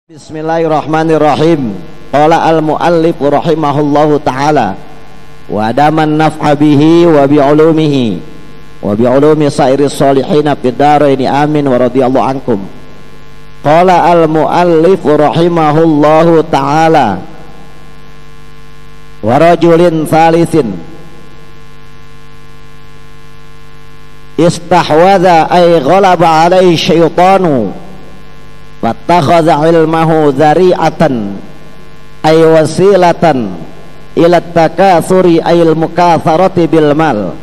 Bismillahirrahmanirrahim. Qala al-muallif rahimahullahu ta'ala wa daman naf'a bihi wa bi'ulumihi wa bi'ulumi sairis salihina fid dharaini amin wa radhiyallahu ankum. Qala al-muallif rahimahullahu ta'ala wa rajulin thalithin istahwadha ay ghalaba alaihi syaitanu wattakhadha ilmahu dhari'atan ay wasilatan ila takatsuri ay al-mukatharati bil mal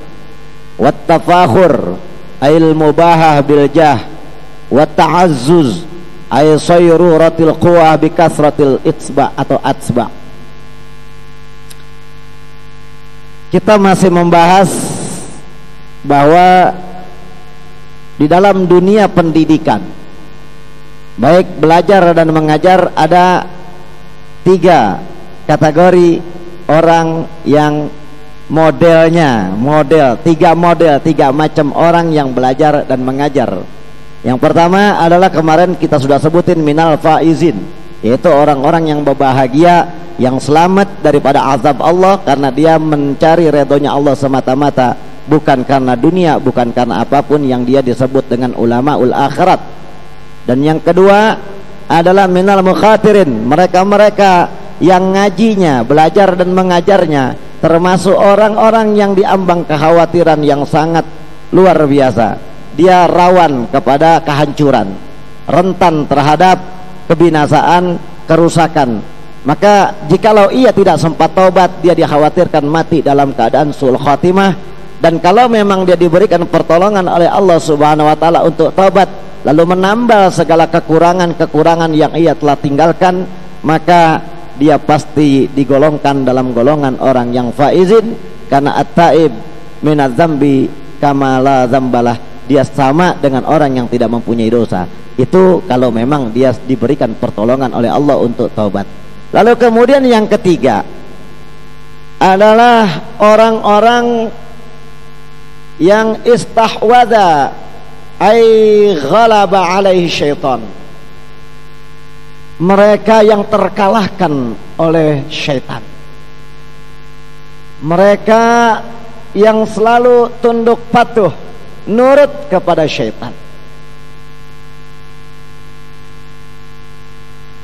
wattafakhur ay al-mubahah bil jah watta'azzuz ay sayruratil quwa bi kasratil itsba atau atsba. Kita masih membahas bahwa di dalam dunia pendidikan, baik belajar dan mengajar, ada tiga kategori orang yang tiga macam orang yang belajar dan mengajar. Yang pertama adalah kemarin kita sudah sebutin minal faizin, yaitu orang-orang yang berbahagia, yang selamat daripada azab Allah karena dia mencari redhonya Allah semata-mata, bukan karena dunia, bukan karena apapun yang dia disebut dengan ulamaul akhirat. Dan yang kedua adalah minal mukhatirin, mereka-mereka yang ngajinya, belajar dan mengajarnya termasuk orang-orang yang diambang kekhawatiran yang sangat luar biasa. Dia rawan kepada kehancuran, rentan terhadap kebinasaan, kerusakan. Maka jikalau ia tidak sempat taubat, dia dikhawatirkan mati dalam keadaan su'ul khatimah. Dan kalau memang dia diberikan pertolongan oleh Allah Subhanahu wa taala untuk taubat, lalu menambal segala kekurangan-kekurangan yang ia telah tinggalkan, maka dia pasti digolongkan dalam golongan orang yang faizin, karena at-taib minadz-dzambi kama la dzambalah. Dia sama dengan orang yang tidak mempunyai dosa. Itu kalau memang dia diberikan pertolongan oleh Allah untuk taubat. Lalu kemudian yang ketiga adalah orang-orang yang istahwadha ay ghalaba alaihi syaitan, mereka yang terkalahkan oleh syaitan, mereka yang selalu tunduk patuh nurut kepada syaitan.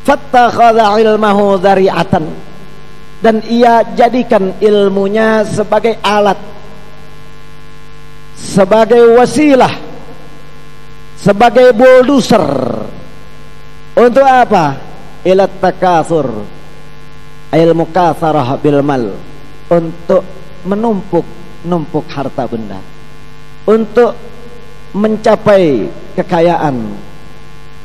Fattakhadha ilmahu dhari'atan, dan ia jadikan ilmunya sebagai alat, sebagai wasilah, sebagai bulldozer. Untuk apa? Ila takatsur al mukatsarah bil mal, untuk menumpuk harta benda, untuk mencapai kekayaan,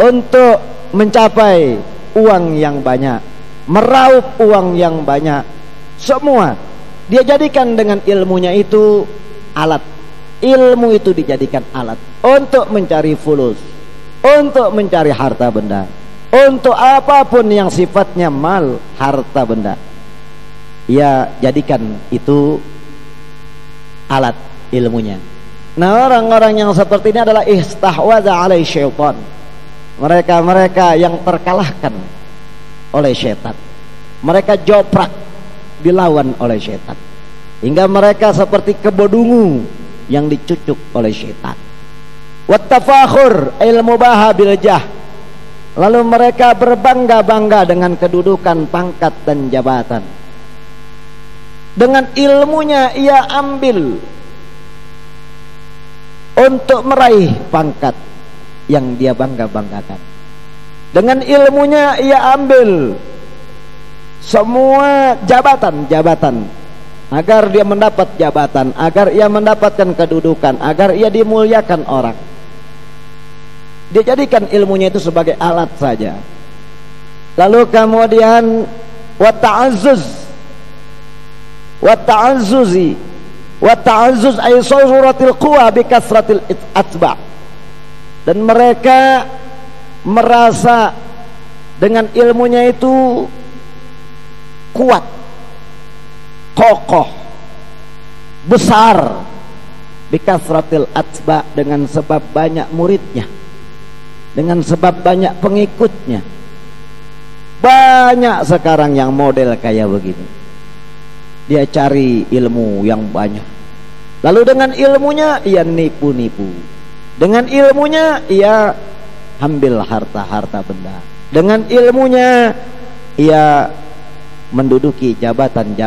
untuk mencapai uang yang banyak, meraup uang yang banyak. Semua dia jadikan dengan ilmunya itu alat. Ilmu itu dijadikan alat untuk mencari fulus, untuk mencari harta benda, untuk apapun yang sifatnya mal, harta benda. Ia jadikan itu alat ilmunya. Nah, orang-orang yang seperti ini adalah istahwadha alaihi syaitan, mereka-mereka yang terkalahkan oleh syaitan. Mereka joprak, dilawan oleh syaitan, hingga mereka seperti kebodungu yang dicucuk oleh syaitan. Wattafakhur ilmu baha bil jah, lalu mereka berbangga-bangga dengan kedudukan, pangkat dan jabatan. Dengan ilmunya ia ambil untuk meraih pangkat yang dia bangga-banggakan. Dengan ilmunya ia ambil semua jabatan-jabatan agar dia mendapat jabatan, agar ia mendapatkan kedudukan, agar ia dimuliakan orang. Dia jadikan ilmunya itu sebagai alat saja. Lalu kemudian wata'azzuz ay suratil quwa bi kasratil atba, dan mereka merasa dengan ilmunya itu kuat, kokoh, besar, bikasratil atba, dengan sebab banyak muridnya, dengan sebab banyak pengikutnya. Banyak sekarang yang model kayak begini. Dia cari ilmu yang banyak, lalu dengan ilmunya ia nipu-nipu, dengan ilmunya ia ambil harta-harta benda, dengan ilmunya ia menduduki jabatan,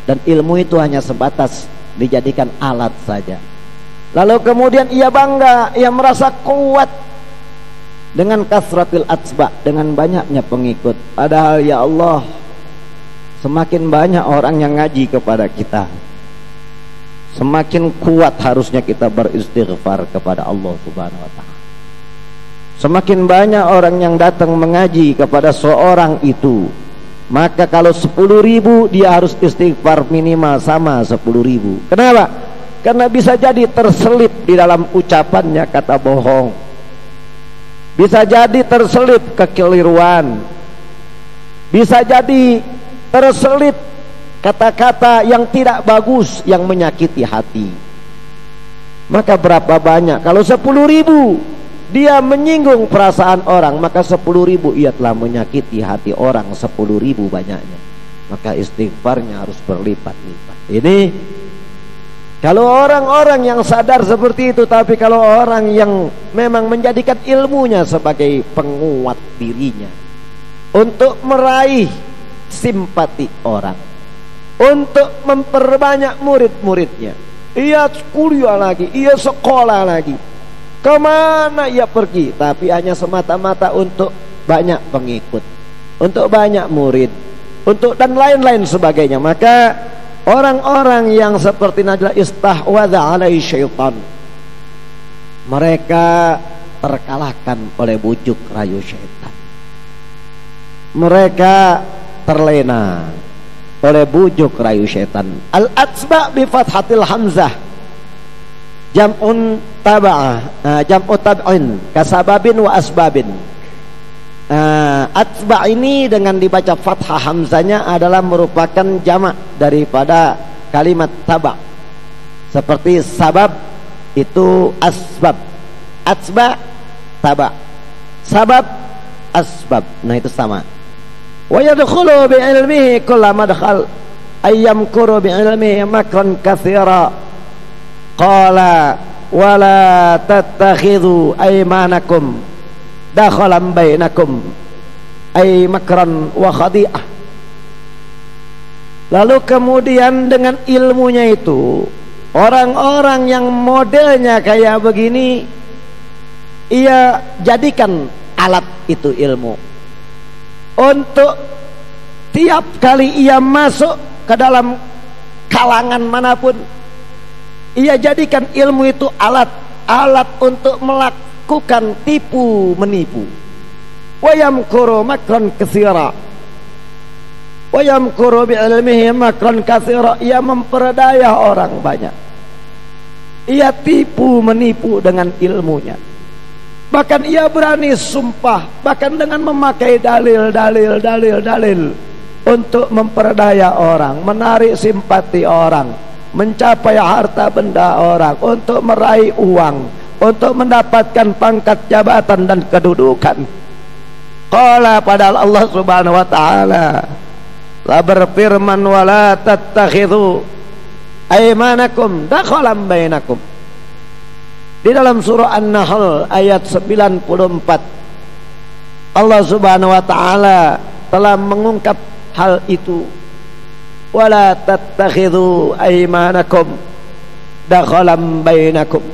dan ilmu itu hanya sebatas dijadikan alat saja. Lalu kemudian ia bangga, ia merasa kuat dengan kasratil atsba, dengan banyaknya pengikut. Padahal ya Allah, semakin banyak orang yang ngaji kepada kita, semakin kuat harusnya kita beristighfar kepada Allah Subhanahu wa ta'ala. Semakin banyak orang yang datang mengaji kepada seorang itu, maka kalau 10.000 dia harus istighfar minimal sama 10.000. Kenapa? Karena bisa jadi terselip di dalam ucapannya kata bohong, bisa jadi terselip kekeliruan, bisa jadi terselip kata-kata yang tidak bagus yang menyakiti hati. Maka berapa banyak kalau 10.000 dia menyinggung perasaan orang, maka 10.000 ia telah menyakiti hati orang 10.000 banyaknya. Maka istighfarnya harus berlipat-lipat. Ini kalau orang-orang yang sadar seperti itu. Tapi kalau orang yang memang menjadikan ilmunya sebagai penguat dirinya untuk meraih simpati orang, untuk memperbanyak murid-muridnya, ia kuliah lagi, ia sekolah lagi, kemana ia pergi, tapi hanya semata-mata untuk banyak pengikut, untuk banyak murid, untuk dan lain-lain sebagainya. Maka orang-orang yang seperti Najla istahwadha alaihi syaitan, mereka terkalahkan oleh bujuk rayu syaitan. Mereka terlena oleh bujuk rayu syaitan. Al-atsba bi fathatil hamzah jam'un taba'ah, jam'u tab'in kasababin wa asbabin. Atsba ini dengan dibaca fathah hamzanya adalah merupakan jamak daripada kalimat taba'. Seperti sabab itu asbab, atsba taba', sabab asbab. Nah itu sama. Wa yadkhulu bi ilmihi kulla madkhal ayyamkuru bi ilmihi makran katsira. Qala wala tattakhidhu aymanakum dakhalan bainakum ay makran wa khadi'ah. Lalu kemudian dengan ilmunya itu, orang-orang yang modelnya kayak begini, ia jadikan alat itu ilmu untuk tiap kali ia masuk ke dalam kalangan manapun, ia jadikan ilmu itu alat untuk melakukan tipu menipu. Wa yamkuru makran katsira, wa yamkuru bi ilmihi makran katsira. Ia memperdaya orang banyak, ia tipu menipu dengan ilmunya. Bahkan ia berani sumpah, bahkan dengan memakai dalil untuk memperdaya orang, menarik simpati orang, mencapai harta benda orang, untuk meraih uang, untuk mendapatkan pangkat jabatan dan kedudukan. Qala, padahal Allah Subhanahu wa ta'ala la berfirman wala tattakhidhu aymanakum dakhalan bainakum. Di dalam surah An-Nahl ayat 94, Allah Subhanahu wa ta'ala telah mengungkap hal itu. Wala tattakhidhu aymanakum dakhalan bainakum.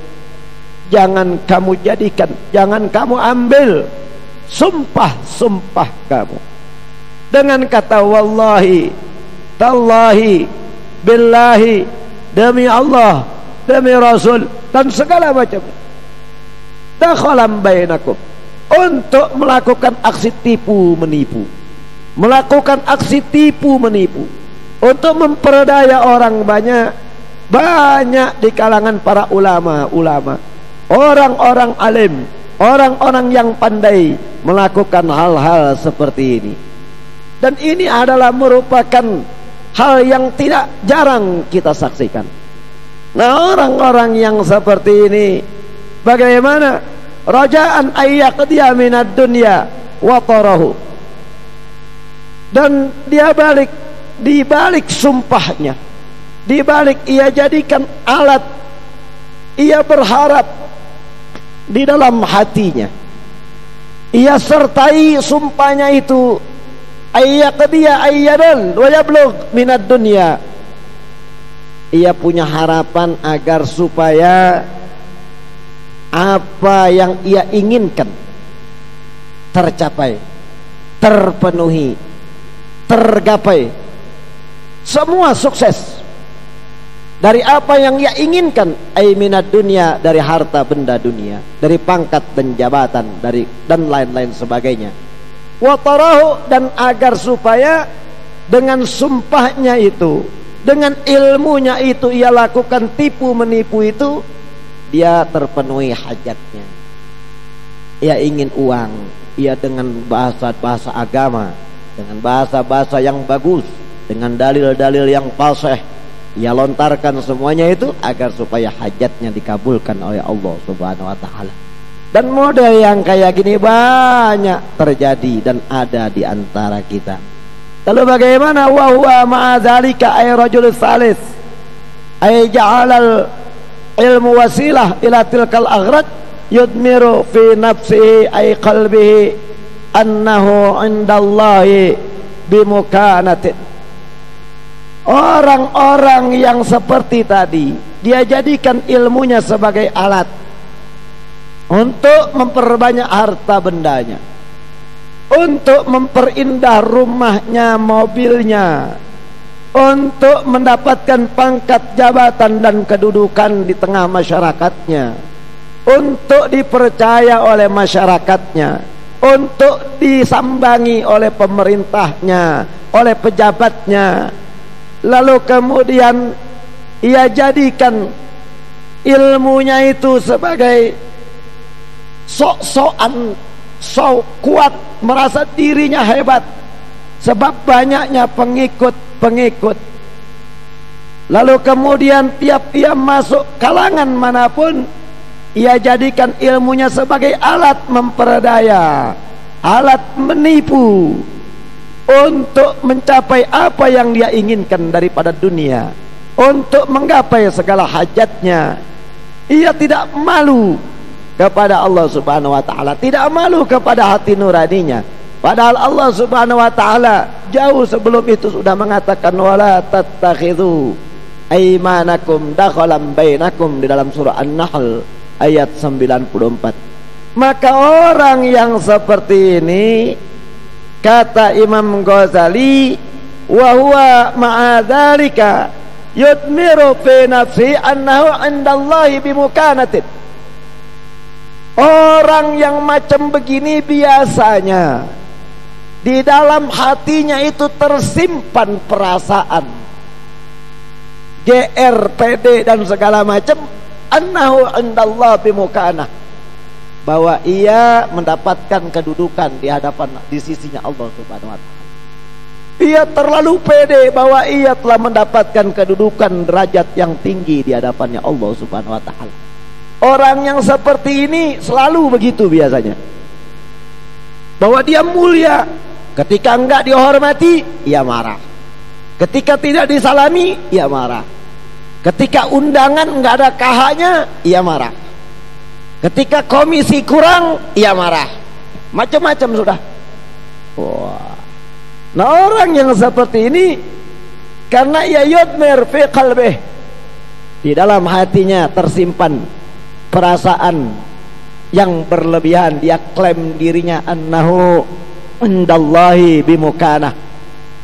Jangan kamu jadikan, jangan kamu ambil sumpah-sumpah kamu dengan kata wallahi, tallahi, billahi, demi Allah, demi Rasul, dan segala macam. Dakhalan bainakum, untuk melakukan aksi tipu menipu, melakukan aksi tipu menipu, untuk memperdaya orang banyak di kalangan para ulama-ulama, orang-orang alim, orang-orang yang pandai melakukan hal-hal seperti ini. Dan ini adalah merupakan hal yang tidak jarang kita saksikan. Nah, orang-orang yang seperti ini bagaimana? Raja'an ayyaqdiya minad dunya wa tarahu. Dan dia dibalik sumpahnya, dibalik ia jadikan alat, ia berharap di dalam hatinya, ia sertai sumpahnya itu ayyaqdiya ayyadan wa yablugh minad dunya. Ia punya harapan agar supaya apa yang ia inginkan tercapai, terpenuhi, tergapai, semua sukses dari apa yang ia inginkan, ay minad dunya, dari harta benda dunia, dari pangkat dan jabatan, dari dan lain-lain sebagainya. Wa tarahu, dan agar supaya dengan sumpahnya itu, dengan ilmunya itu ia lakukan tipu menipu itu, dia terpenuhi hajatnya. Ia ingin uang, ia dengan bahasa-bahasa agama, dengan bahasa-bahasa yang bagus, dengan dalil-dalil yang fasih, ia lontarkan semuanya itu agar supaya hajatnya dikabulkan oleh Allah Subhanahu wa taala. Dan model yang kayak gini banyak terjadi dan ada di antara kita. Lalu bagaimana wa huwa ma'a dzalika ay rajul tsalis ay ja'alal ilmu wasilah ila tilkal aghrad yudmiru fi nafsihi ay qalbihi annahu indallahi bimukanatin. Orang-orang yang seperti tadi, dia jadikan ilmunya sebagai alat untuk memperbanyak harta bendanya, untuk memperindah rumahnya, mobilnya, untuk mendapatkan pangkat jabatan dan kedudukan di tengah masyarakatnya, untuk dipercaya oleh masyarakatnya, untuk disambangi oleh pemerintahnya, oleh pejabatnya. Lalu kemudian ia jadikan ilmunya itu sebagai sok-sokan, sok kuat, merasa dirinya hebat sebab banyaknya pengikut-pengikut. Lalu kemudian tiap ia masuk kalangan manapun, ia jadikan ilmunya sebagai alat memperdaya, alat menipu untuk mencapai apa yang dia inginkan daripada dunia, untuk menggapai segala hajatnya. Ia tidak malu kepada Allah Subhanahu wa taala, tidak malu kepada hati nuraninya. Padahal Allah Subhanahu wa taala jauh sebelum itu sudah mengatakan wala tattakhidhu aymanakum dakhalan bainakum, di dalam surah An-Nahl ayat 94. Maka orang yang seperti ini, kata Imam Ghazali, wa huwa ma'a dzalika yudmiru fi nafsi annahu 'indallahi bimukanatin. Orang yang macam begini biasanya di dalam hatinya itu tersimpan perasaan GR, PD dan segala macam, annahu 'indallahi bimukanah, bahwa ia mendapatkan kedudukan di hadapan, di sisinya Allah Subhanahu wa taala. Ia terlalu pede bahwa ia telah mendapatkan kedudukan derajat yang tinggi di hadapannya Allah Subhanahu wa taala. Orang yang seperti ini selalu begitu biasanya, bahwa dia mulia. Ketika enggak dihormati, ia marah. Ketika tidak disalami, ia marah. Ketika undangan enggak ada KH-nya, ia marah. Ketika komisi kurang, ia marah. Macam-macam sudah. Wah. Nah, orang yang seperti ini, karena ia yudmir fi qalbih, di dalam hatinya tersimpan perasaan yang berlebihan. Dia klaim dirinya annahu indallahi bimukanah,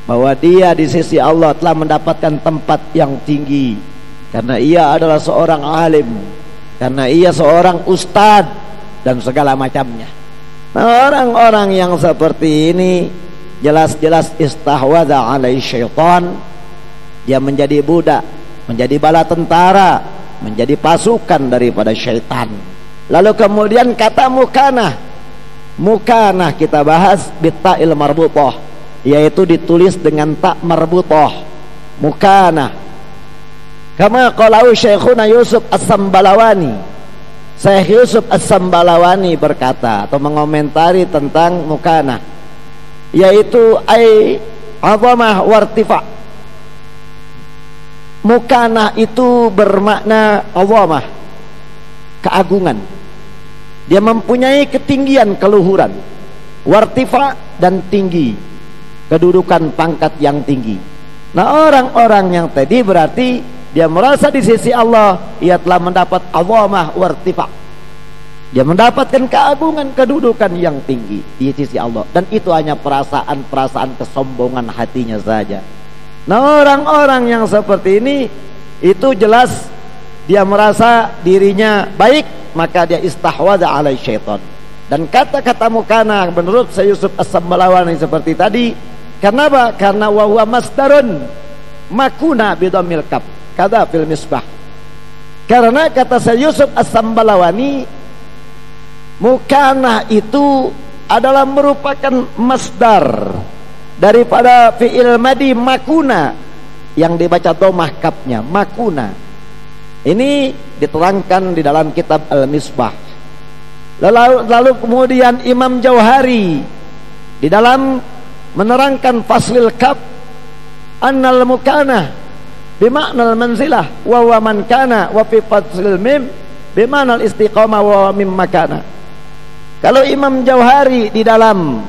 bahwa dia di sisi Allah telah mendapatkan tempat yang tinggi karena ia adalah seorang alim, karena ia seorang ustad dan segala macamnya. Nah, orang-orang yang seperti ini jelas-jelas istahwadha alaihi syaitan. Dia menjadi budak, menjadi bala tentara, menjadi pasukan daripada syaitan. Lalu kemudian kata mukanah, mukanah kita bahas bitta'il marbutah, yaitu ditulis dengan tak marbutah, mukanah. Kama qalau Syekhuna Yusuf As-Sambalawani, Syekh Yusuf As-Sambalawani berkata atau mengomentari tentang mukanah, yaitu azamah wartifa. Mukanah itu bermakna azamah, keagungan. Dia mempunyai ketinggian, keluhuran. Wartifa, dan tinggi, kedudukan pangkat yang tinggi. Nah, orang-orang yang tadi berarti dia merasa di sisi Allah ia telah mendapat azamah wartifa. Dia mendapatkan keagungan, kedudukan yang tinggi di sisi Allah, dan itu hanya perasaan-perasaan kesombongan hatinya saja. Nah, orang-orang yang seperti ini itu jelas dia merasa dirinya baik, maka dia istahwadha alai syaitan. Dan kata-kata mukanah menurut Syekh Yusuf As-Sambalawani seperti tadi, kenapa? Karena wa huwa masdarun makuna bidhammil kaf kada fil misbah. Karena kata Syekh Yusuf As-Sambalawani, mukanah itu adalah merupakan masdar daripada fi'il madi makuna yang dibaca dhammah kafnya, makuna. Ini diterangkan di dalam kitab Al-Misbah. Lalu kemudian Imam Jauhari di dalam menerangkan faslil kaf, annal mukanah bima'nal manzilah wa huwa man kana, wa fi faslil mim bima'nal istiqamah wa huwa mim makana. Kalau Imam Jauhari di dalam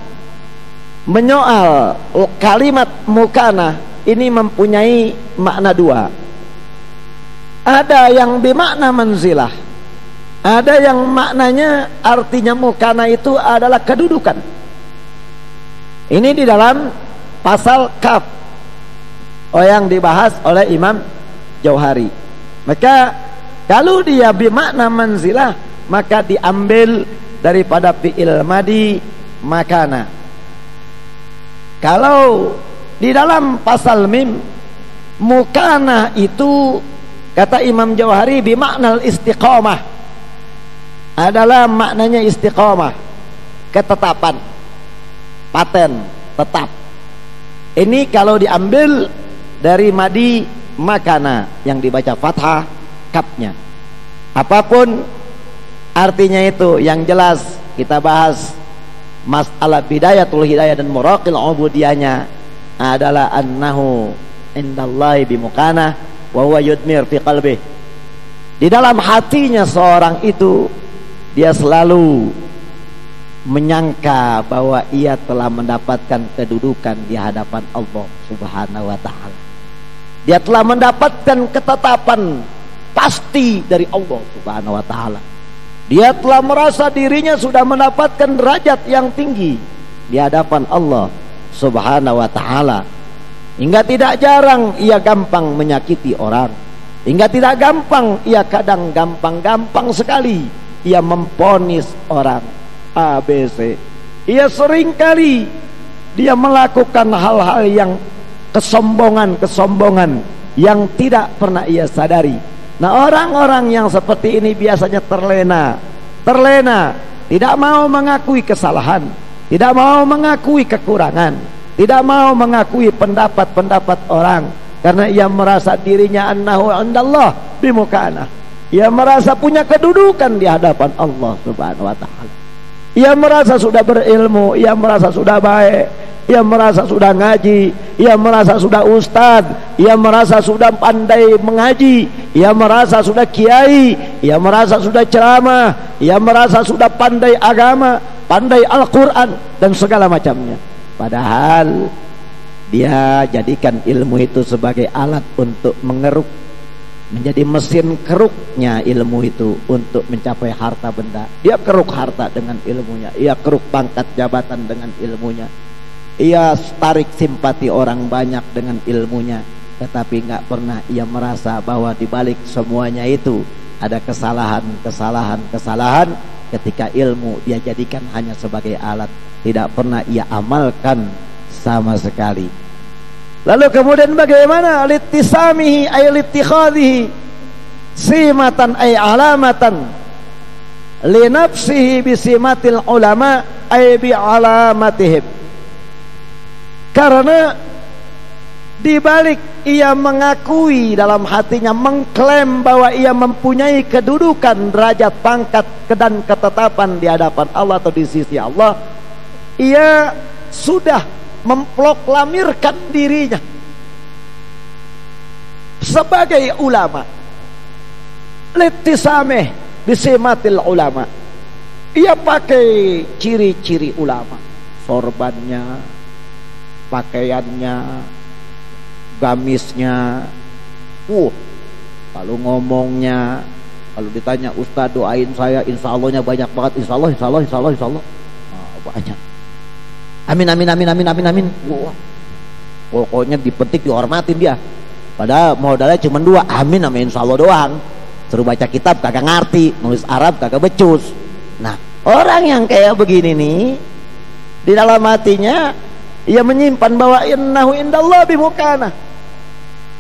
menyoal kalimat mukanah ini mempunyai makna dua. Ada yang bermakna manzilah, ada yang maknanya artinya mukanah itu adalah kedudukan. Ini di dalam pasal kaf yang dibahas oleh Imam Jauhari. Maka kalau dia bermakna manzilah, maka diambil daripada fi'il madi makana. Kalau di dalam pasal mim, mukanah itu kata Imam Jauhari bimaknal istiqamah, adalah maknanya istiqamah, ketetapan, paten, tetap. Ini kalau diambil dari madi makana yang dibaca fathah kapnya. Apapun artinya itu, yang jelas kita bahas masalah bidayatul hidayah dan muraqil ubudiyahnya adalah annahu indallahi bimukanah wa huwa yudmir fi qalbih. Di dalam hatinya seorang itu dia selalu menyangka bahwa ia telah mendapatkan kedudukan di hadapan Allah Subhanahu wa taala. Dia telah mendapatkan ketetapan pasti dari Allah Subhanahu wa taala. Dia telah merasa dirinya sudah mendapatkan derajat yang tinggi di hadapan Allah Subhanahu wa taala. Hingga tidak jarang ia gampang menyakiti orang. Hingga tidak gampang, ia kadang gampang sekali ia memponis orang ABC. Ia seringkali dia melakukan hal-hal yang kesombongan yang tidak pernah ia sadari. Nah, orang-orang yang seperti ini biasanya terlena, tidak mau mengakui kesalahan, tidak mau mengakui kekurangan, tidak mau mengakui pendapat-pendapat orang, karena ia merasa dirinya annahu indallah bimukanah. Ia merasa punya kedudukan di hadapan Allah Subhanahu wa taala. Ia merasa sudah berilmu, ia merasa sudah baik, ia merasa sudah ngaji, ia merasa sudah ustadz, ia merasa sudah pandai mengaji, ia merasa sudah kiai, ia merasa sudah ceramah, ia merasa sudah pandai agama, pandai Al-Quran dan segala macamnya. Padahal dia jadikan ilmu itu sebagai alat untuk mengeruk, menjadi mesin keruknya ilmu itu untuk mencapai harta benda. Dia keruk harta dengan ilmunya, ia keruk pangkat jabatan dengan ilmunya, ia tarik simpati orang banyak dengan ilmunya. Tetapi nggak pernah ia merasa bahwa di balik semuanya itu ada kesalahan ketika ilmu dia jadikan hanya sebagai alat, tidak pernah ia amalkan sama sekali. Lalu kemudian bagaimana litisamihi ay litikhadhihi simatan ay alamatan li nafsihi bisimatil ulama ay bi alamatihim. Karena Di balik ia mengakui dalam hatinya, mengklaim bahwa ia mempunyai kedudukan, derajat, pangkat, dan ketetapan di hadapan Allah atau di sisi Allah, ia sudah memproklamirkan dirinya sebagai ulama. Litisameh bisimatil ulama. Ia pakai ciri-ciri ulama, sorbannya, pakaiannya, gamisnya, kalau ngomongnya, kalau ditanya, Ustaz doain saya, insya Allahnya banyak banget, insya Allah, insya Allah, insya Allah, insya Allah, banyak. Amin, amin, amin, amin, amin, amin. Pokoknya dipetik, dihormatin dia. Padahal modalnya cuma 2, amin sama insya Allah doang. Suruh baca kitab kagak ngerti, nulis Arab kagak becus. Nah, orang yang kayak begini nih, di dalam hatinya ia menyimpan bahwa innahu indallah bimukana.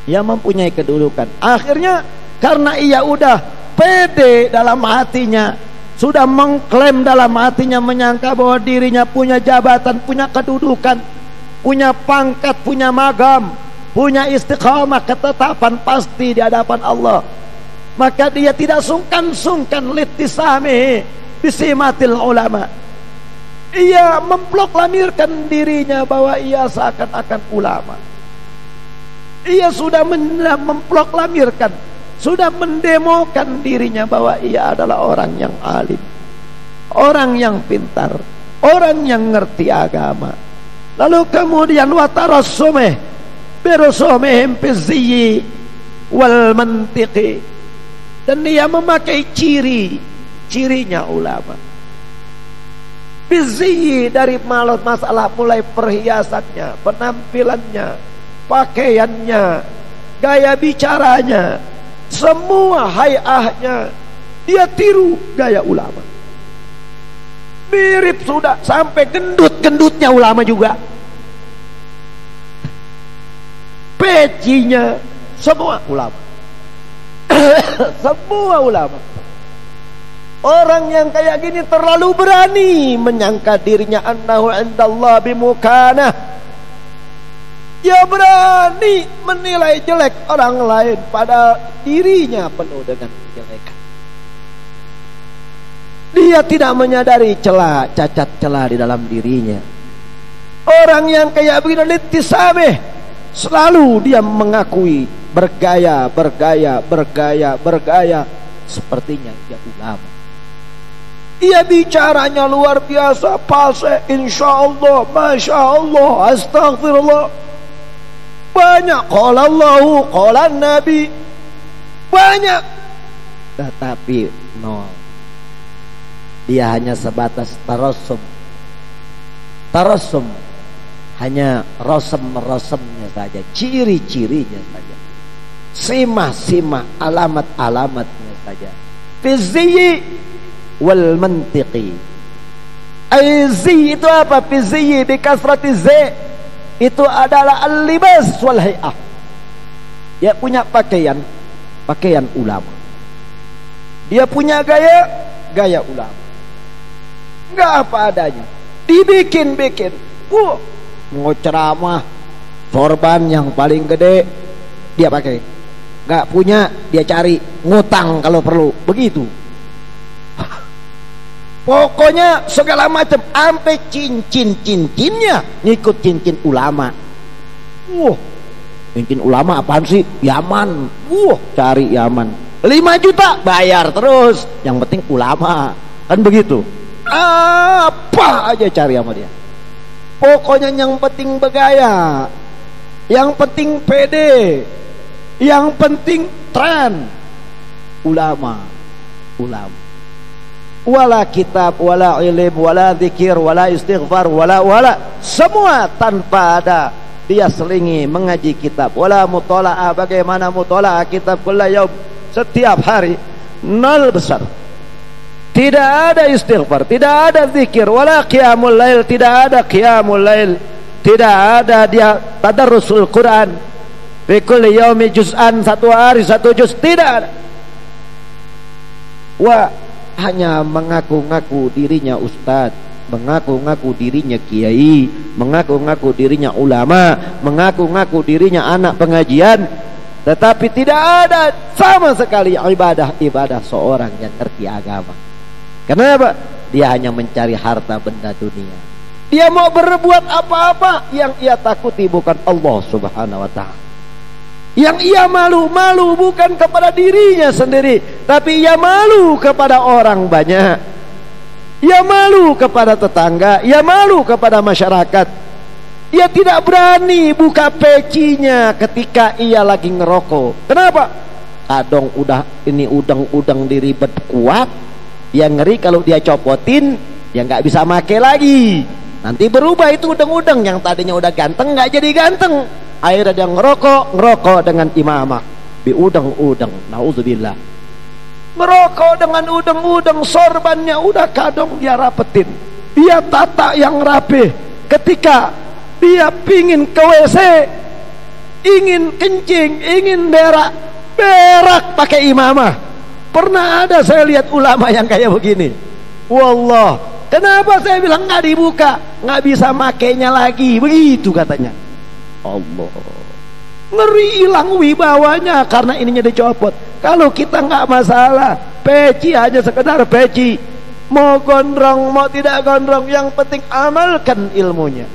Ia mempunyai kedudukan. Akhirnya karena ia udah pede dalam hatinya, sudah mengklaim dalam hatinya, menyangka bahwa dirinya punya jabatan, punya kedudukan, punya pangkat, punya magam, punya istiqamah, ketetapan pasti di hadapan Allah. Maka dia tidak sungkan-sungkan litisami bisimatil ulama. Ia memproklamirkan dirinya bahwa ia seakan-akan ulama. Ia sudah memproklamirkan, sudah mendemokan dirinya bahwa ia adalah orang yang alim, orang yang pintar, orang yang ngerti agama. Lalu kemudian watarassumeh birusumihim bizziyi wal mantiqi. Dan dia memakai ciri-cirinya ulama. Bizziyi, dari masalah mulai perhiasannya, penampilannya, pakaiannya, gaya bicaranya, semua hayahnya dia tiru gaya ulama. Mirip sudah sampai gendut-gendutnya ulama juga. Pecinya semua ulama. Semua ulama. Orang yang kayak gini terlalu berani menyangka dirinya annahu indallah bimukana. Dia berani menilai jelek orang lain, pada dirinya penuh dengan kejelekan. Dia tidak menyadari celah, cacat celah di dalam dirinya. Orang yang kayak begini litisabeh, selalu dia mengakui, bergaya, sepertinya dia ulama. Ia bicaranya luar biasa, fasih, insyaallah, masyaallah, astagfirullah. Banyak qala Allahu, qala Nabi, banyak. Tetapi nol. Dia hanya sebatas tarasum, hanya rosem-rosemnya saja, ciri-cirinya saja, simah-simah, alamat-alamatnya saja. Fizziyi wal mantiqi. Aizi itu apa? Fizziyi bikasrati zai, itu adalah al-libas wal hay'ah. Dia punya pakaian ulama. Dia punya gaya ulama. Enggak apa adanya, dibikin-bikin. Mau ceramah, sorban yang paling gede dia pakai. Enggak punya, dia cari, ngutang kalau perlu, begitu. Pokoknya segala macam, sampai cincin-cincinnya ngikut cincin ulama. Cincin ulama apaan sih? Yaman. Cari Yaman. 5 juta bayar terus, yang penting ulama. Kan begitu. Apa aja cari sama dia. Pokoknya yang penting bergaya, yang penting pede, yang penting tren. Ulama. Wala kitab, wala ilim, wala zikir, wala istighfar, wala semua tanpa ada dia selingi mengaji kitab. Wala mutola'ah, bagaimana mutola'ah kitab kulla yaum, setiap hari, nol besar. Tidak ada istighfar, tidak ada zikir, wala qiyamul lail, tidak ada qiyamul lail, tidak ada dia tadarrusul Quran. Fi kulli yaumi juz'an, satu hari 1 juz, tidak ada. Hanya mengaku-ngaku dirinya ustaz, mengaku-ngaku dirinya kiai, mengaku-ngaku dirinya ulama, mengaku-ngaku dirinya anak pengajian, tetapi tidak ada sama sekali ibadah seorang yang ngerti agama. Kenapa? Dia hanya mencari harta benda dunia. Dia mau berbuat apa-apa, yang ia takuti bukan Allah Subhanahu wa ta'ala. Yang ia malu bukan kepada dirinya sendiri, tapi ia malu kepada orang banyak. Ia malu kepada tetangga, ia malu kepada masyarakat. Ia tidak berani buka pecinya ketika ia lagi ngerokok. Kenapa? Kadang ini udang diribet kuat. Dia ngeri kalau dia copotin, dia nggak bisa make lagi. Nanti berubah itu udang-udang yang tadinya udah ganteng nggak jadi ganteng. Akhirnya dia ngerokok dengan imamah di udang-udang. Nauzubillah. Ngerokok dengan udang-udang, sorbannya udah kadang dia rapetin. Dia tata yang rapih. Ketika dia pingin ke WC, ingin kencing, ingin berak pakai imamah. Pernah ada saya lihat ulama yang kayak begini. Wallah, kenapa saya bilang nggak dibuka, nggak bisa makainya lagi, begitu katanya. Allah, ngeri, hilang wibawanya karena ininya dicopot. Kalau kita nggak masalah, peci hanya sekedar peci, mau gondrong mau tidak gondrong, yang penting amalkan ilmunya.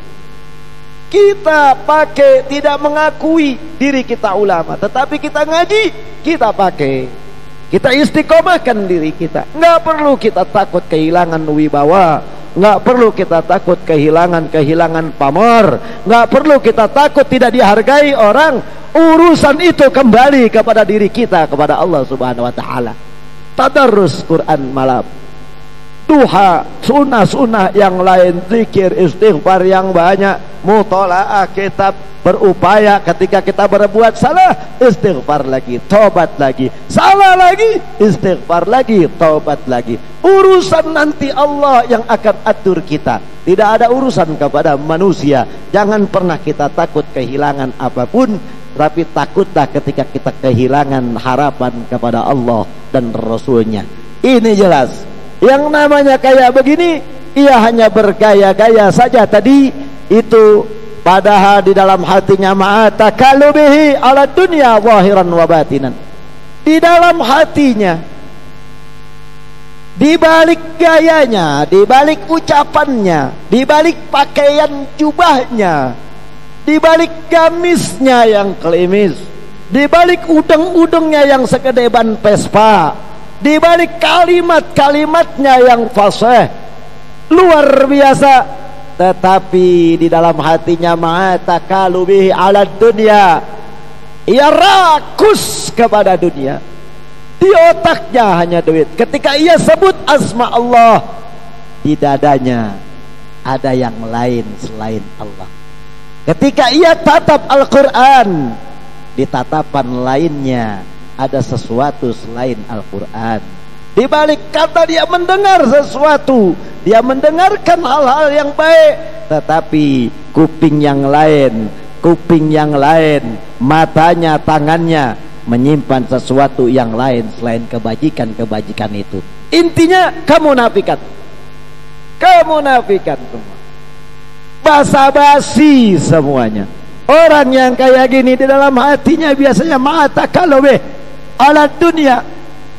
Kita pakai tidak mengakui diri kita ulama, tetapi kita ngaji, kita pakai. Kita istiqomahkan diri kita. Nggak perlu kita takut kehilangan wibawa, nggak perlu kita takut kehilangan pamor, nggak perlu kita takut tidak dihargai orang. Urusan itu kembali kepada diri kita, kepada Allah Subhanahu wa ta'ala. Tadarrus Quran malam, duha, sunnah yang lain, zikir, istighfar yang banyak, mutolaah kitab, berupaya ketika kita berbuat salah, istighfar lagi, tobat lagi, salah lagi, istighfar lagi, tobat lagi. Urusan nanti Allah yang akan atur kita, tidak ada urusan kepada manusia. Jangan pernah kita takut kehilangan apapun, tapi takutlah ketika kita kehilangan harapan kepada Allah dan Rasulnya. Ini jelas. Yang namanya kayak begini, ia hanya bergaya-gaya saja tadi itu, padahal di dalam hatinya ma'atakalubihi ala dunya zahiran wa batinan. Di dalam hatinya, di balik gayanya, di balik ucapannya, di balik pakaian jubahnya, di balik gamisnya yang klimis, di balik udeng-udengnya yang sekedeban Vespa, di balik kalimat-kalimatnya yang fasih luar biasa, tetapi di dalam hatinya ma'atakalubihi ala dunya, ia rakus kepada dunia. Di otaknya hanya duit. Ketika ia sebut asma Allah, di dadanya ada yang lain selain Allah. Ketika ia tatap Al-Quran, di tatapan lainnya ada sesuatu selain Al-Quran. Di balik kata dia mendengar sesuatu, dia mendengarkan hal-hal yang baik, tetapi kuping yang lain, matanya, tangannya menyimpan sesuatu yang lain selain kebajikan itu. Intinya kemunafikan semua, basa-basi semuanya. Orang yang kayak gini di dalam hatinya biasanya ma'atakalubihi ala dunia,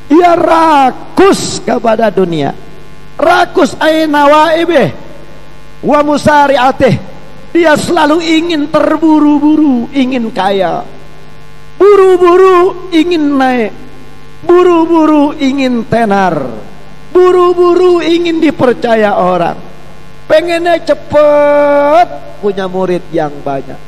ia rakus kepada dunia, rakus aina waibih wa musari'atih. Dia selalu ingin terburu-buru, ingin kaya, buru-buru ingin naik, buru-buru ingin tenar, buru-buru ingin dipercaya orang, pengennya cepet punya murid yang banyak.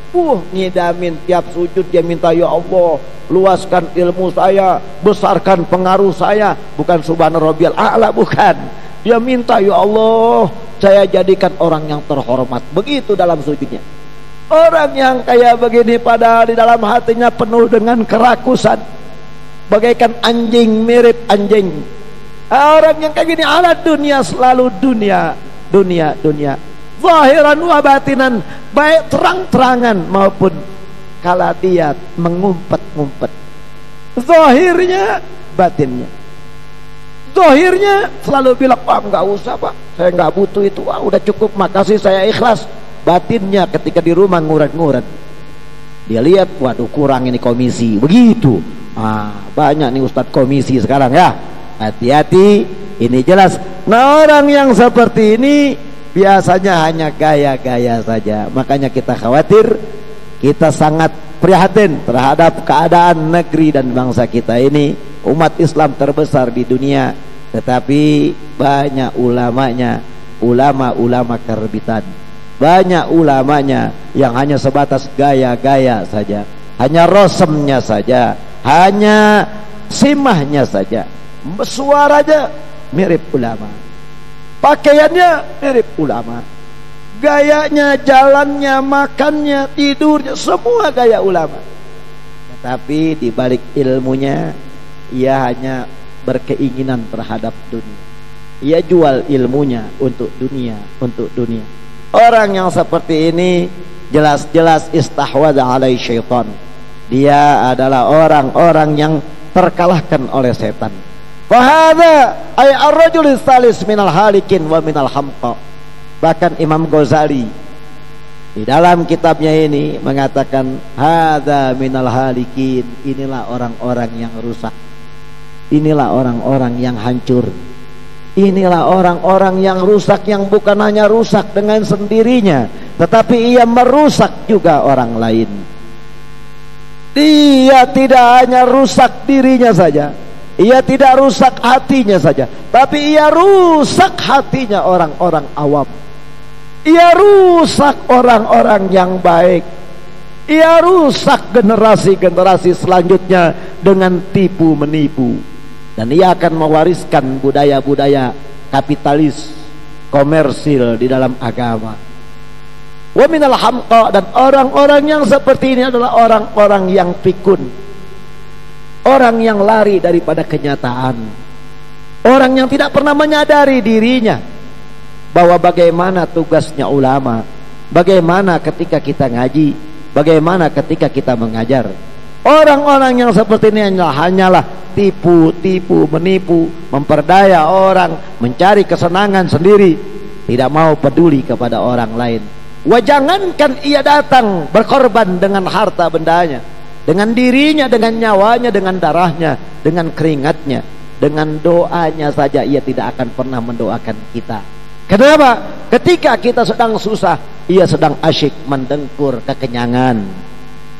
Ngidamin tiap sujud dia minta, ya Allah luaskan ilmu saya, besarkan pengaruh saya. Bukan subhana rabbiyal a'la, bukan. Dia minta, ya Allah saya jadikan orang yang terhormat. Begitu dalam sujudnya. Orang yang kayak begini padahal di dalam hatinya penuh dengan kerakusan, bagaikan anjing, mirip anjing. Orang yang kayak gini ala dunia, selalu dunia, zahiran wa batinan, baik terang-terangan maupun kala dia mengumpet-ngumpet, zahirnya batinnya. Zahirnya selalu bilang, "Pak, nggak usah Pak, saya nggak butuh itu, udah cukup, makasih, saya ikhlas." Batinnya ketika di rumah nguret-nguret, dia lihat, waduh kurang ini komisi, begitu. Banyak nih Ustadz komisi sekarang ya. Hati-hati, ini jelas. Nah, orang yang seperti ini biasanya hanya gaya-gaya saja. Makanya kita khawatir, kita sangat prihatin terhadap keadaan negeri dan bangsa kita ini. Umat Islam terbesar di dunia, tetapi banyak ulamanya, ulama-ulama kerbitan. Banyak ulamanya yang hanya sebatas gaya-gaya saja, hanya rosemnya saja, hanya simahnya saja. Suaranya mirip ulama, pakaiannya mirip ulama, gayanya, jalannya, makannya, tidurnya, semua gaya ulama. Tetapi di balik ilmunya, ia hanya berkeinginan terhadap dunia. Ia jual ilmunya untuk dunia, untuk dunia. Orang yang seperti ini jelas-jelas istahwadha alai syaitan. Dia adalah orang-orang yang terkalahkan oleh setan. Fahadha ay ar-rajul salis minal halikin wa minal hamqa. Bahkan Imam Ghazali di dalam kitabnya ini mengatakan, hadza minal halikin, inilah orang-orang yang rusak, inilah orang-orang yang hancur, inilah orang-orang yang rusak, yang bukan hanya rusak dengan sendirinya, tetapi ia merusak juga orang lain. Dia tidak hanya rusak dirinya saja, ia tidak rusak hatinya saja, tapi ia rusak hatinya orang-orang awam. Ia rusak orang-orang yang baik. Ia rusak generasi-generasi selanjutnya dengan tipu menipu. Dan ia akan mewariskan budaya-budaya kapitalis, komersil di dalam agama. Wa minal hamqa, dan orang-orang yang seperti ini adalah orang-orang yang pikun, orang yang lari daripada kenyataan, orang yang tidak pernah menyadari dirinya bahwa bagaimana tugasnya ulama, bagaimana ketika kita ngaji, bagaimana ketika kita mengajar. Orang-orang yang seperti ini hanyalah tipu, menipu, memperdaya orang, mencari kesenangan sendiri, tidak mau peduli kepada orang lain. Jangankan ia datang berkorban dengan harta bendanya, dengan dirinya, dengan nyawanya, dengan darahnya, dengan keringatnya, dengan doanya saja ia tidak akan pernah mendoakan kita. Kenapa? Ketika kita sedang susah, ia sedang asyik mendengkur kekenyangan.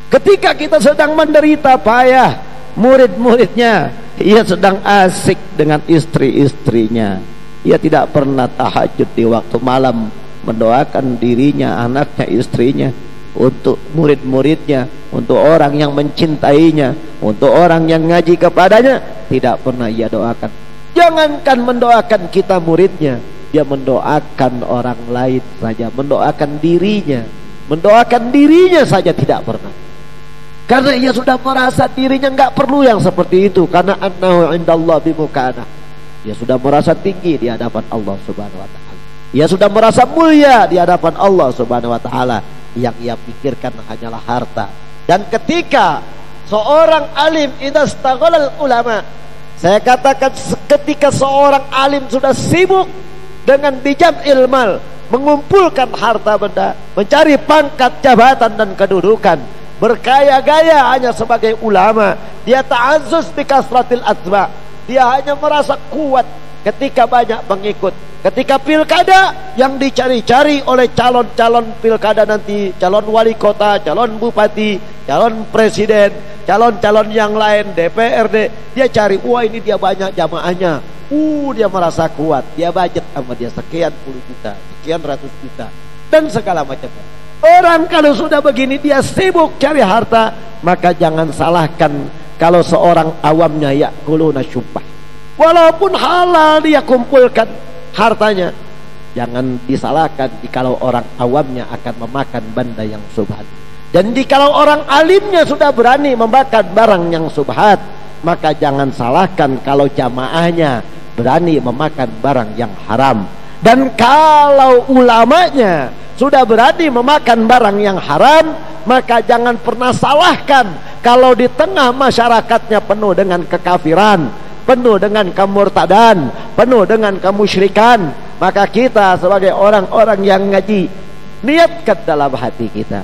Ketika kita sedang menderita payah, murid-muridnya, ia sedang asik dengan istri-istrinya. Ia tidak pernah tahajud di waktu malam, mendoakan dirinya, anaknya, istrinya, untuk murid-muridnya, untuk orang yang mencintainya, untuk orang yang ngaji kepadanya. Tidak pernah ia doakan. Jangankan mendoakan kita muridnya, dia mendoakan orang lain saja, mendoakan dirinya saja tidak pernah. Karena ia sudah merasa dirinya nggak perlu yang seperti itu, karena annahu indallah bimukana. Dia sudah merasa tinggi di hadapan Allah Subhanahu wa taala. Ia sudah merasa mulia di hadapan Allah Subhanahu wa taala. Yang ia pikirkan hanyalah harta. Dan ketika seorang alim idastaghalal ulama, saya katakan ketika seorang alim sudah sibuk dengan bijam ilmal, mengumpulkan harta benda, mencari pangkat jabatan dan kedudukan, bergaya-gaya hanya sebagai ulama, dia ta'azzus bi kasratil atba, dia hanya merasa kuat ketika banyak pengikut. Ketika pilkada yang dicari-cari oleh calon-calon pilkada nanti, calon wali kota, calon bupati, calon presiden, calon-calon yang lain, DPRD, dia cari, wah ini dia banyak jamaahnya, dia merasa kuat, dia budget sama dia sekian puluh juta, sekian ratus juta, dan segala macamnya. Orang kalau sudah begini dia sibuk cari harta, maka jangan salahkan kalau seorang awamnya yakuluna syubah. Walaupun halal dia kumpulkan hartanya, jangan disalahkan jikalau orang awamnya akan memakan benda yang subhat. Dan jikalau orang alimnya sudah berani memakan barang yang subhat, maka jangan salahkan kalau jamaahnya berani memakan barang yang haram. Dan kalau ulamanya sudah berani memakan barang yang haram, maka jangan pernah salahkan kalau di tengah masyarakatnya penuh dengan kekafiran, penuh dengan kemurtadan, penuh dengan kemusyrikan, maka kita sebagai orang-orang yang ngaji, niatkan dalam hati kita,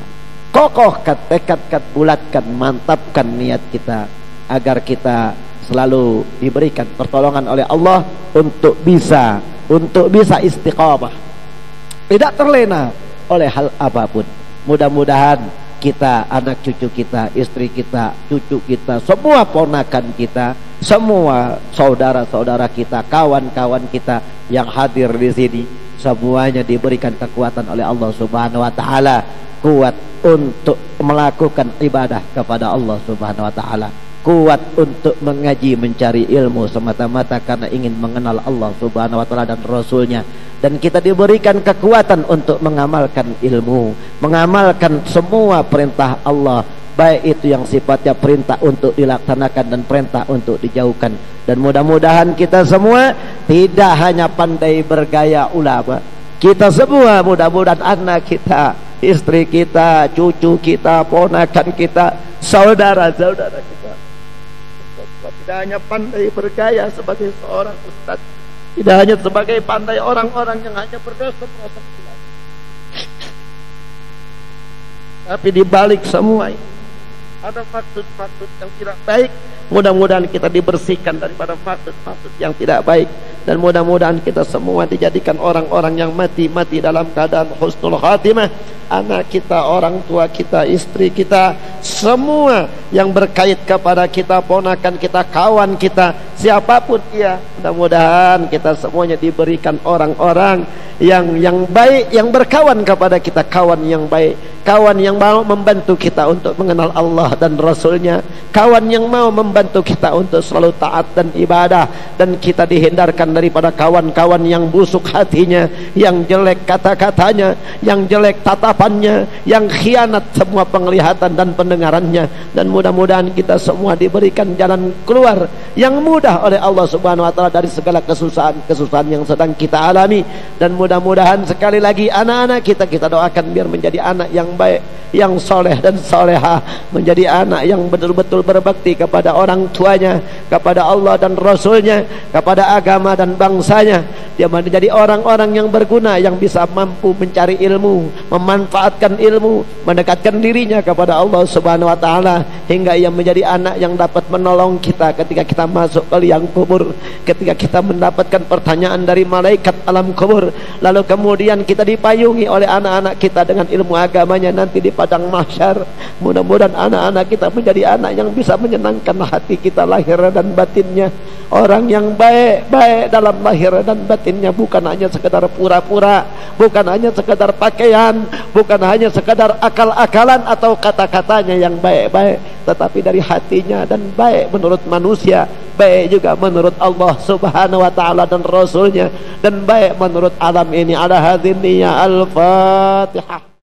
kokohkan, tekadkan, bulatkan, mantapkan niat kita, agar kita selalu diberikan pertolongan oleh Allah untuk bisa istiqamah, tidak terlena oleh hal apapun. Mudah-mudahan kita, anak cucu kita, istri kita, cucu kita, semua ponakan kita, semua saudara-saudara kita, kawan-kawan kita yang hadir di sini, semuanya diberikan kekuatan oleh Allah Subhanahu wa taala, kuat untuk melakukan ibadah kepada Allah Subhanahu wa taala, kuat untuk mengaji, mencari ilmu semata-mata karena ingin mengenal Allah Subhanahu wa taala dan Rasulnya. Dan kita diberikan kekuatan untuk mengamalkan ilmu, mengamalkan semua perintah Allah, baik itu yang sifatnya perintah untuk dilaksanakan dan perintah untuk dijauhkan. Dan mudah-mudahan kita semua tidak hanya pandai bergaya ulama, kita semua mudah-mudahan anak kita, istri kita, cucu kita, ponakan kita, saudara-saudara kita tidak hanya pandai bergaya sebagai seorang ustaz, tidak hanya sebagai pandai orang-orang yang hanya berdosa-dosa, tapi di balik semua ini ada maksud-maksud yang tidak baik. Mudah-mudahan kita dibersihkan daripada maksud-maksud yang tidak baik, dan mudah-mudahan kita semua dijadikan orang-orang yang mati dalam keadaan husnul khatimah. Anak kita, orang tua kita, istri kita, semua yang berkait kepada kita, ponakan kita, kawan kita, siapapun ia, mudah-mudahan kita semuanya diberikan orang-orang yang baik, yang berkawan kepada kita, kawan yang baik, kawan yang mau membantu kita untuk mengenal Allah dan Rasulnya, kawan yang mau membantu kita untuk selalu taat dan ibadah, dan kita dihindarkan daripada kawan-kawan yang busuk hatinya, yang jelek kata-katanya, yang jelek tatapannya, yang khianat semua penglihatan dan pendengarannya. Dan mudah-mudahan kita semua diberikan jalan keluar yang mudah oleh Allah Subhanahu wa taala dari segala kesusahan yang sedang kita alami. Dan mudah-mudahan sekali lagi anak-anak kita doakan biar menjadi anak yang baik, yang soleh dan solehah, menjadi anak yang betul-betul berbakti kepada orang tuanya, kepada Allah dan Rasulnya, kepada agama dan bangsanya. Dia menjadi orang-orang yang berguna, yang bisa mampu mencari ilmu, memanfaatkan ilmu, mendekatkan dirinya kepada Allah Subhanahu wa taala, hingga ia menjadi anak yang dapat menolong kita ketika kita masuk ke liang kubur, ketika kita mendapatkan pertanyaan dari malaikat alam kubur, lalu kemudian kita dipayungi oleh anak-anak kita dengan ilmu agamanya nanti di padang mahsyar. Mudah-mudahan anak-anak kita menjadi anak yang bisa menyenangkan hati kita lahir dan batinnya, orang yang baik dalam lahir dan batinnya, bukan hanya sekedar pura-pura, bukan hanya sekedar pakaian, bukan hanya sekedar akal-akalan atau kata-katanya yang baik-baik, tetapi dari hatinya, dan baik menurut manusia, baik juga menurut Allah Subhanahu wa taala dan Rasulnya, dan baik menurut alam ini. Ala hadhihi al-Fatihah.